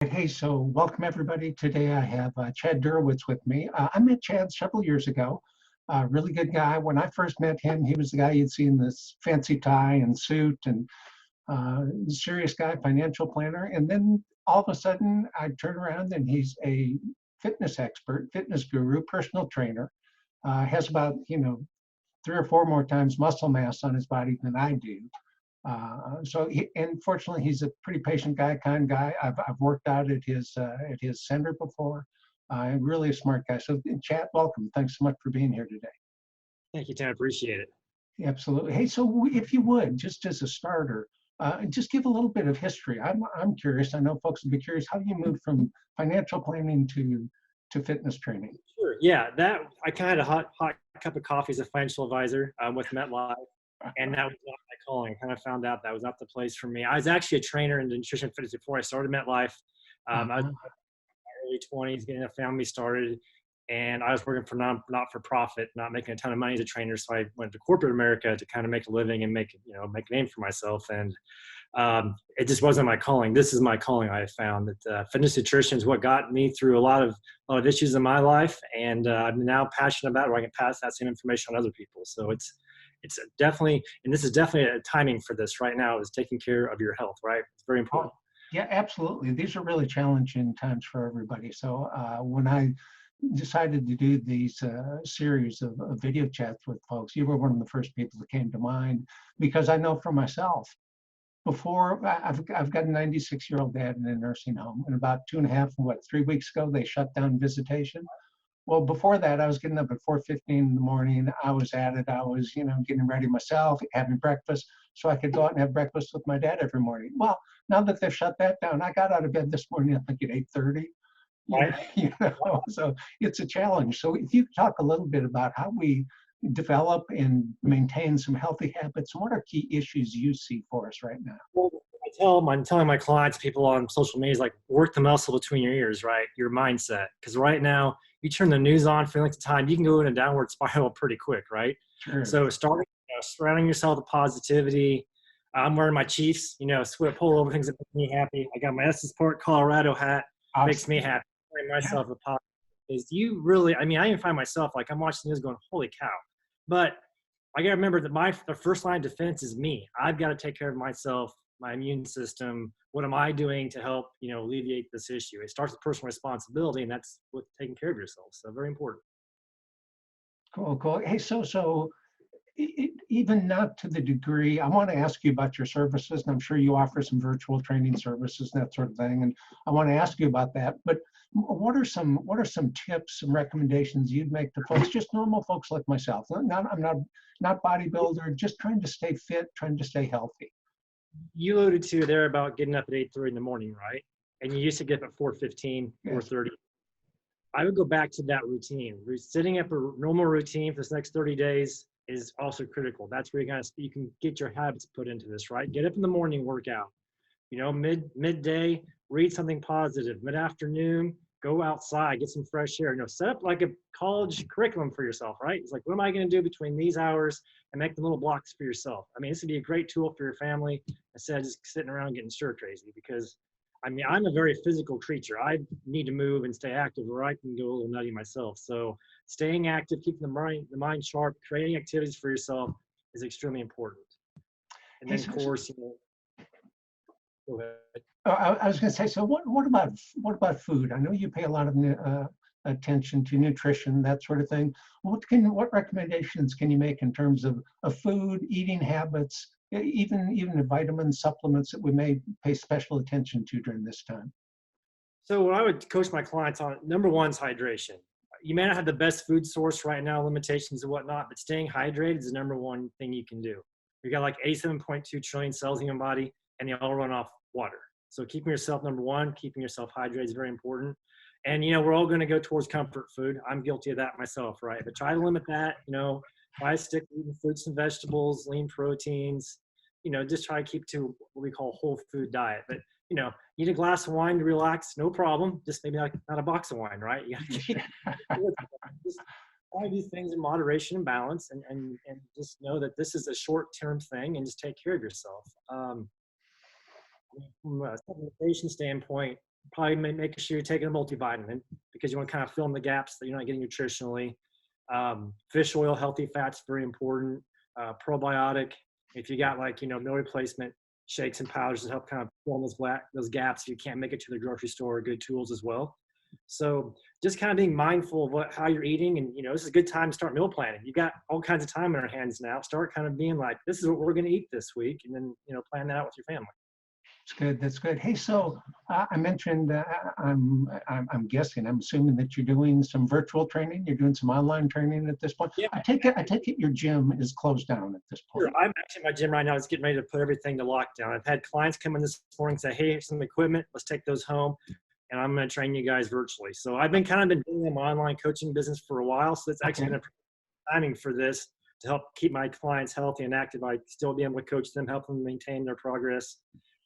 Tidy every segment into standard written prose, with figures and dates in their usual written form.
Hey, so welcome everybody. Today I have Chad Derowitsch with me. I met Chad several years ago. Really good guy. When I first met him, he was the guy you'd see in this fancy tie and suit and serious guy, financial planner. And then all of a sudden I turn around and he's a fitness expert, fitness guru, personal trainer. Has about, 3 or 4 more times muscle mass on his body than I do. And fortunately, he's a pretty patient guy, kind guy. I've worked out at his center before. Really a smart guy. So, Chad, welcome. Thanks so much for being here today. Thank you, Tim. I appreciate it. Absolutely. Hey, so if you would, just as a starter, just give a little bit of history. I'm curious. I know folks would be curious. How do you move from financial planning to fitness training? Sure. Yeah, that I kind of had a hot cup of coffee as a financial advisor with MetLife, and that was not my calling. I kind of found out that was not the place for me. I was actually a trainer in nutrition and fitness before I started MetLife. I was in my early 20s, getting a family started, and I was working for not for profit, not making a ton of money as a trainer. So I went to corporate America to kind of make a living and make a name for myself. And it just wasn't my calling. This is my calling. I have found that fitness nutrition is what got me through a lot of issues in my life, and I'm now passionate about it, where I can pass that same information on other people. So it's definitely, and this is definitely a timing for this right now, is taking care of your health, right? It's very important. Oh, yeah, absolutely. These are really challenging times for everybody. So when I decided to do these series of video chats with folks, you were one of the first people that came to mind, because I know for myself, before I've got a 96-year-old dad in a nursing home, and about 3 weeks ago, they shut down visitation. Well, before that, I was getting up at 4:15 in the morning. I was at it. I was, getting ready myself, having breakfast, so I could go out and have breakfast with my dad every morning. Well, now that they've shut that down, I got out of bed this morning, I think at 8:30. Right. So it's a challenge. So if you could talk a little bit about how we develop and maintain some healthy habits, what are key issues you see for us right now? Well, I'm telling my clients, people on social media, is like, work the muscle between your ears, right? Your mindset. Because right now, you turn the news on for length of time, you can go in a downward spiral pretty quick, right? Sure. So surrounding yourself with positivity. I'm wearing my Chiefs, sweat polo, things that make me happy. I got my Estes Park, Colorado hat, makes me happy. Myself a positive. Is you really? I mean, I even find myself, like, I'm watching the news going, "Holy cow!" But I got to remember that the first line of defense is me. I've got to take care of myself, my immune system. What am I doing to help, alleviate this issue? It starts with personal responsibility, and that's with taking care of yourself. So very important. Cool. Hey, so even not to the degree, I want to ask you about your services, and I'm sure you offer some virtual training services and that sort of thing, and I want to ask you about that. But what are some tips, some recommendations you'd make to folks, just normal folks like myself? I'm not bodybuilder, just trying to stay fit, trying to stay healthy. You alluded to there about getting up at 8:30 in the morning, right? And you used to get up at 4:15, 4:30. I would go back to that routine. Setting up a normal routine for this next 30 days is also critical. That's where you can get your habits put into this, right? Get up in the morning, work out. Midday, read something positive. Mid-afternoon, go outside, get some fresh air. Set up like a college curriculum for yourself, right? It's like, what am I going to do between these hours, and make the little blocks for yourself. I mean, this would be a great tool for your family instead of just sitting around getting stir crazy, because I'm a very physical creature. I need to move and stay active, or I can go a little nutty myself. So staying active, keeping the mind sharp, creating activities for yourself is extremely important. And then, of course, go ahead. I was going to say, so what about food? I know you pay a lot of attention to nutrition, that sort of thing. What recommendations can you make in terms of food, eating habits, even the vitamin supplements that we may pay special attention to during this time? So what I would coach my clients on, number one is hydration. You may not have the best food source right now, limitations and whatnot, but staying hydrated is the number one thing you can do. You got like 87.2 trillion cells in your body, and they all run off water. So keeping yourself, number one, keeping yourself hydrated is very important. And, we're all going to go towards comfort food. I'm guilty of that myself, right? But try to limit that, try to stick to eating fruits and vegetables, lean proteins, just try to keep to what we call whole food diet. But, need a glass of wine to relax, no problem. Just maybe not a box of wine, right? You just try to do things in moderation and balance, and just know that this is a short-term thing, and just take care of yourself. From a supplementation standpoint, probably make sure you're taking a multivitamin because you want to kind of fill in the gaps that you're not getting nutritionally. Fish oil, healthy fats, very important. Probiotic. If you got like, meal replacement shakes and powders to help kind of fill in those gaps if you can't make it to the grocery store, are good tools as well. So just kind of being mindful of how you're eating, and this is a good time to start meal planning. You've got all kinds of time in our hands now. Start kind of being like, this is what we're going to eat this week, and then plan that out with your family. That's good. That's good. Hey, so I mentioned I'm guessing, I'm assuming that you're doing some virtual training. You're doing some online training at this point. Yeah. I take it your gym is closed down at this point. Sure. I'm actually in my gym right now. It's getting ready to put everything to lockdown. I've had clients come in this morning and say, hey, here's some equipment. Let's take those home, and I'm going to train you guys virtually. So I've been doing my online coaching business for a while. So it's actually been a timing for this to help keep my clients healthy and active. I still be able to coach them, help them maintain their progress.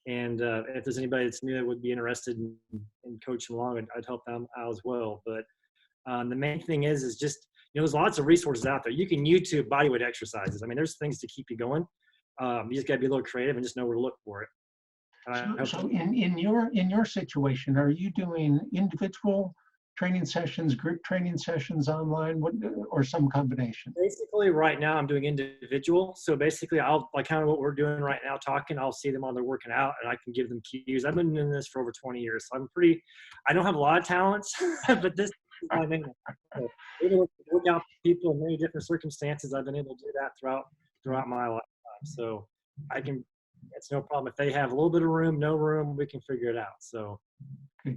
And if there's anybody that's new that would be interested in coaching along, I'd help them out as well. But the main thing is just, there's lots of resources out there. You can YouTube bodyweight exercises. I mean, there's things to keep you going. You just got to be a little creative and just know where to look for it. So in your situation, are you doing individual training sessions, group training sessions online, or some combination? Basically, right now I'm doing individual. So basically, I'll like kind of what we're doing right now, talking. I'll see them while they're working out, and I can give them cues. I've been doing this for over 20 years, so I don't have a lot of talents, but this is my main. So, able to work out people in many different circumstances. I've been able to do that throughout my lifetime. So it's no problem. If they have a little bit of room, no room, we can figure it out. So.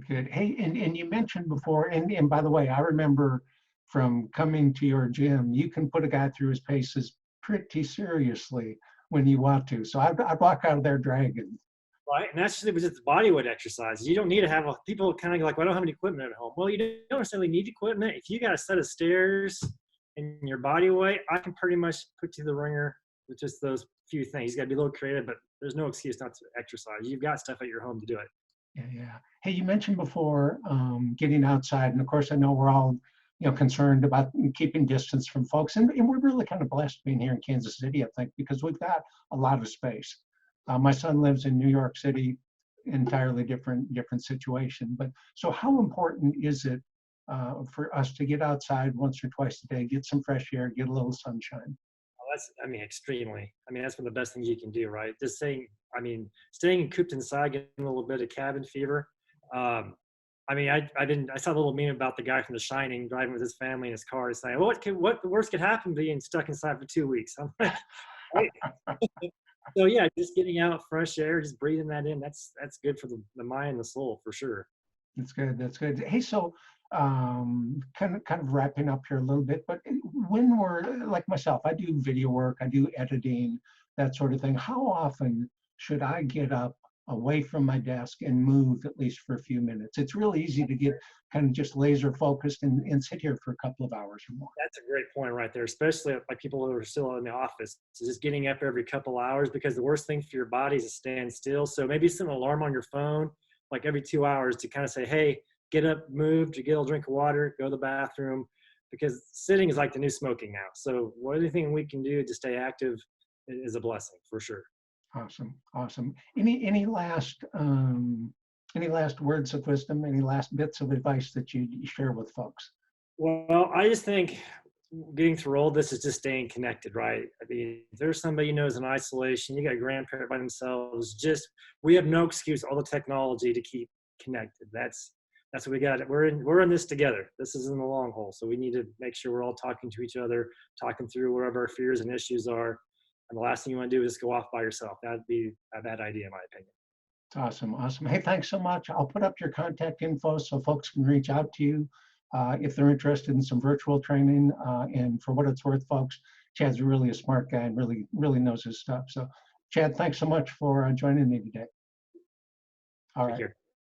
Good. Hey, and you mentioned before, and by the way, I remember from coming to your gym, you can put a guy through his paces pretty seriously when you want to. So I walk out of there dragging. Right, and that's just bodyweight exercise. You don't need to have people kind of like, well, I don't have any equipment at home. Well, you don't necessarily need equipment. If you got a set of stairs and your body weight, I can pretty much put you the ringer with just those few things. You got to be a little creative, but there's no excuse not to exercise. You've got stuff at your home to do it. Yeah. Hey, you mentioned before getting outside, and of course, I know we're all concerned about keeping distance from folks, and we're really kind of blessed being here in Kansas City, I think, because we've got a lot of space. My son lives in New York City, entirely different situation. But so, how important is it for us to get outside once or twice a day, get some fresh air, get a little sunshine? Extremely. That's one of the best things you can do, right? Just staying cooped inside, getting a little bit of cabin fever. I saw a little meme about the guy from The Shining driving with his family in his car, saying, "What the worst could happen being stuck inside for 2 weeks?" I'm like, right? So yeah, just getting out, fresh air, just breathing that in. That's good for the mind and the soul for sure. That's good. That's good. Hey, so kind of wrapping up here a little bit, but when we're like myself, I do video work, I do editing, that sort of thing. How often should I get up away from my desk and move at least for a few minutes? It's really easy to get kind of just laser focused and sit here for a couple of hours or more. That's a great point right there, especially like people who are still in the office. So just getting up every couple hours, because the worst thing for your body is to stand still. So maybe set an alarm on your phone, like every 2 hours, to kind of say, hey, get up, move, to get a drink of water, go to the bathroom, because sitting is like the new smoking now. So anything we can do to stay active is a blessing for sure. Awesome. Any last words of wisdom? Any last bits of advice that you share with folks? Well, I just think getting through all this is just staying connected, right? If there's somebody you know is in isolation, you got a grandparent by themselves, we have no excuse, all the technology to keep connected. That's what we got. We're in this together. This is in the long haul. So we need to make sure we're all talking to each other, talking through whatever our fears and issues are. And the last thing you want to do is go off by yourself. That'd be a bad idea, in my opinion. Awesome. Hey, thanks so much. I'll put up your contact info so folks can reach out to you if they're interested in some virtual training. And for what it's worth, folks, Chad's really a smart guy and really knows his stuff. So, Chad, thanks so much for joining me today. All right.